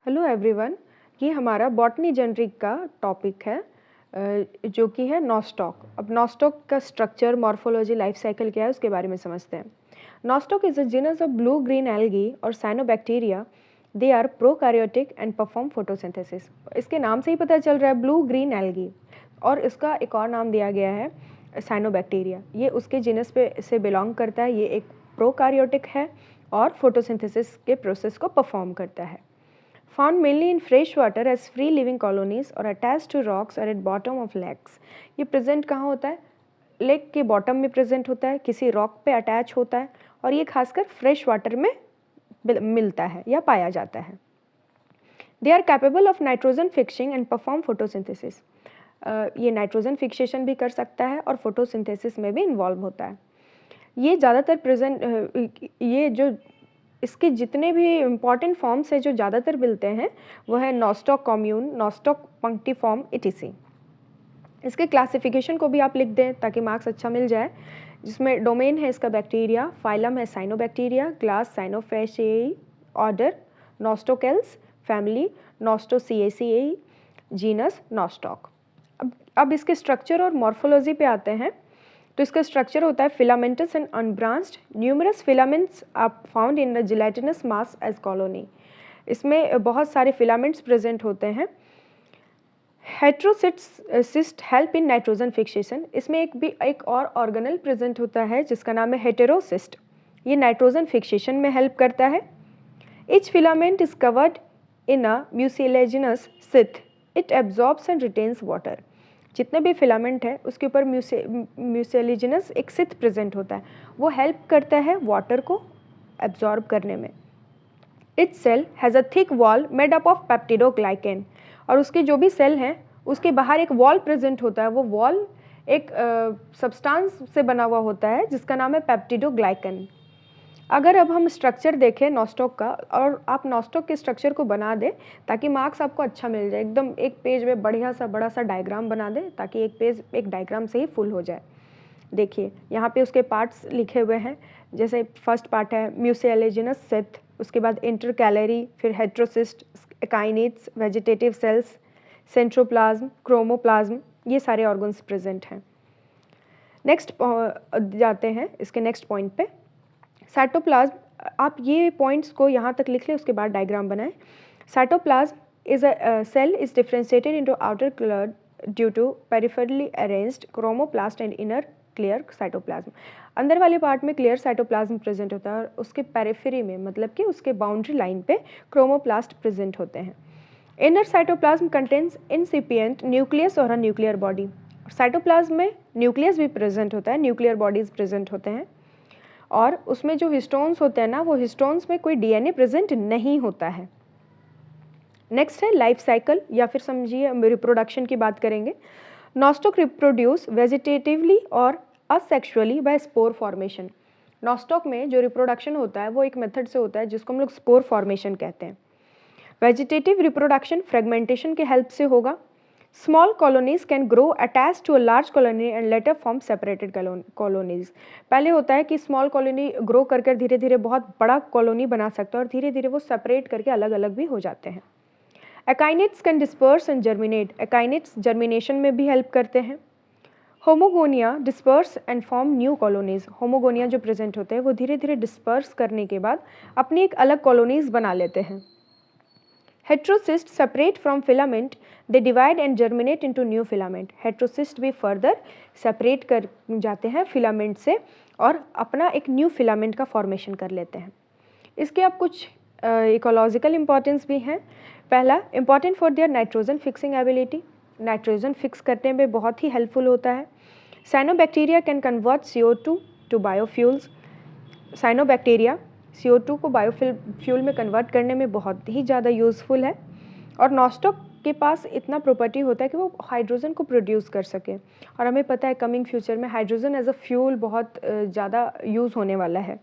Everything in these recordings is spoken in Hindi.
हेलो एवरीवन, ये हमारा बॉटनी जेनरिक का टॉपिक है जो कि है नॉस्टॉक। अब नॉस्टॉक का स्ट्रक्चर, मॉर्फोलॉजी, लाइफ साइकिल क्या है उसके बारे में समझते हैं। Nostoc is a genus of blue green algae और cyanobacteria. They are prokaryotic and perform photosynthesis. इसके नाम से ही पता चल रहा है ब्लू ग्रीन एल्गी, और इसका एक और नाम दिया गया है साइनोबैक्टीरिया। ये उसके जीनस पे से बिलोंग करता है। ये एक प्रोकैरियोटिक है और फोटोसिंथेसिस के प्रोसेस को परफॉर्म करता है। Found mainly in fresh water as free living colonies or attached to rocks or at bottom of lakes। ये प्रेजेंट कहाँ होता है? लेक के बॉटम में प्रेजेंट होता है, किसी रॉक पे अटैच होता है, और ये खासकर फ्रेश वाटर में मिलता है या पाया जाता है। They are capable of nitrogen fixing and perform photosynthesis. ये नाइट्रोजन फिक्सेशन भी कर सकता है और फोटोसिंथेसिस में भी इन्वॉल्व होता है। ये ज़्यादातर ये जो इसके जितने भी इम्पॉर्टेंट फॉर्म्स हैं जो ज़्यादातर मिलते हैं वो है नॉस्टॉक कॉम्यून, नॉस्टॉक पंक्टिफॉर्म इटीसी। इसके क्लासिफिकेशन को भी आप लिख दें ताकि मार्क्स अच्छा मिल जाए, जिसमें डोमेन है इसका बैक्टीरिया, फाइलम है cyanobacteria, class Cyanophyceae, order Nostocales, family Nostocaceae, genus Nostoc. अब इसके स्ट्रक्चर और मॉर्फोलॉजी पे आते हैं। तो इसका स्ट्रक्चर होता है filamentous and unbranched. Numerous filaments are found in the gelatinous mass as colony. इसमें बहुत सारे फिलामेंट्स प्रेजेंट होते हैं। Heterocyst help in nitrogen fixation. इसमें एक और ऑर्गेनल प्रेजेंट होता है जिसका नाम है हेटेरोसिस्ट। ये नाइट्रोजन फिक्सेशन में हेल्प करता है। Each filament is covered in a mucilaginous Sith. It absorbs and retains water. जितने भी फिलामेंट है उसके ऊपर म्यूसिलेजिनस एक सिथ प्रेजेंट होता है, वो हेल्प करता है वाटर को एब्जॉर्ब करने में। It cell has a thick wall made up of peptidoglycan. और उसके जो भी सेल हैं उसके बाहर एक वॉल प्रेजेंट होता है। वो वॉल एक सब्सटेंस से बना हुआ होता है जिसका नाम है पेप्टिडोग्लाइकेन। अगर अब हम स्ट्रक्चर देखें नॉस्टॉक का, और आप नॉस्टॉक के स्ट्रक्चर को बना दें ताकि मार्क्स आपको अच्छा मिल जाए, एकदम एक पेज में बढ़िया सा बड़ा सा डायग्राम बना दें ताकि एक पेज एक डायग्राम से ही फुल हो जाए। देखिए यहाँ पे उसके पार्ट्स लिखे हुए हैं। जैसे फर्स्ट पार्ट है म्यूसिलेजिनस सिथ, उसके बाद इंटरकैलरी, फिर हेटेरोसिस्ट, एकाइनेट्स, वेजिटेटिव सेल्स, सेंट्रोप्लाज्म, क्रोमोप्लाज्म, ये सारे ऑर्गन्स प्रेजेंट हैं। नेक्स्ट जाते हैं इसके नेक्स्ट पॉइंट पे, साइटोप्लाज्म। आप ये पॉइंट्स को यहाँ तक लिख लें, उसके बाद डायग्राम बनाएं। Cytoplasm is a cell is differentiated into outer colour due to peripherally arranged chromoplast and inner clear cytoplasm. अंदर वाले पार्ट में क्लियर साइटोप्लाज्म प्रेजेंट होता है और उसके पेरिफेरी में, मतलब कि उसके बाउंड्री लाइन पे क्रोमोप्लास्ट प्रेजेंट होते हैं। इनर साइटोप्लाज्म कंटेन्स इंसिपिएंट न्यूक्लियस और अ न्यूक्लियर बॉडी। साइटोप्लाज्म में न्यूक्लियस भी प्रेजेंट होता है, न्यूक्लियर बॉडीज प्रेजेंट होते हैं, और उसमें जो हिस्टोन्स होते हैं ना, वो हिस्टोन्स में कोई डीएनए प्रेजेंट नहीं होता है। नेक्स्ट है लाइफ साइकिल, या फिर समझिए रिप्रोडक्शन की बात करेंगे। नॉस्टॉक रिप्रोड्यूस वेजिटेटिवली और asexually by spore formation. Nostoc में जो रिप्रोडक्शन होता है वो एक मेथड से होता है जिसको हम लोग स्पोर फॉर्मेशन कहते हैं। वेजिटेटिव रिप्रोडक्शन फ्रेगमेंटेशन के हेल्प से होगा। Small colonies can grow attached to a large colony and later form separated colonies। पहले होता है कि स्मॉल कॉलोनी ग्रो कर धीरे धीरे बहुत बड़ा कॉलोनी बना सकता है और धीरे धीरे वो सेपरेट करके अलग अलग भी हो जाते हैं। Akinetes can disperse and germinate. Akinetes germination में भी हेल्प करते हैं। Hormogonia disperse and form new colonies. Hormogonia जो प्रेजेंट होते हैं वो धीरे धीरे डिस्पर्स करने के बाद अपनी एक अलग कॉलोनीज बना लेते हैं। Heterocysts separate from filament, they divide and germinate into new filament। Heterocyst भी फर्दर सेपरेट कर जाते हैं फिलामेंट से और अपना एक न्यू फिलामेंट का फॉर्मेशन कर लेते हैं। इसके अब कुछ इकोलॉजिकल इंपॉर्टेंस भी हैं। पहला, important for their nitrogen fixing ability. Nitrogen fix करने में बहुत ही हेल्पफुल होता है। Cyanobacteria can convert CO2 to biofuels. Cyanobacteria CO2 को बायोफ्यूल में कन्वर्ट करने में बहुत ही ज़्यादा यूज़फुल है। और नॉस्टॉक के पास इतना प्रॉपर्टी होता है कि वो हाइड्रोजन को प्रोड्यूस कर सके, और हमें पता है कमिंग फ्यूचर में हाइड्रोजन एज अ फ्यूल बहुत ज़्यादा यूज़ होने वाला है।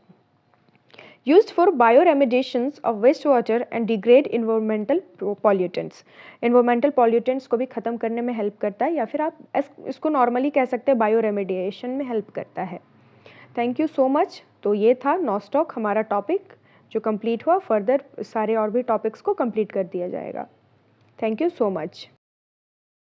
Used for bioremediations of waste water and degrade environmental pollutants. Environmental pollutants को भी ख़त्म करने में हेल्प करता है, या फिर आप इसको नॉर्मली कह सकते हैं बायोरेमिडिएशन में हेल्प करता है। Thank you so much. तो ये था नॉस्टॉक हमारा टॉपिक। जो कंप्लीट हुआ फर्दर सारे और भी टॉपिक्स को कंप्लीट कर दिया जाएगा। Thank you so much.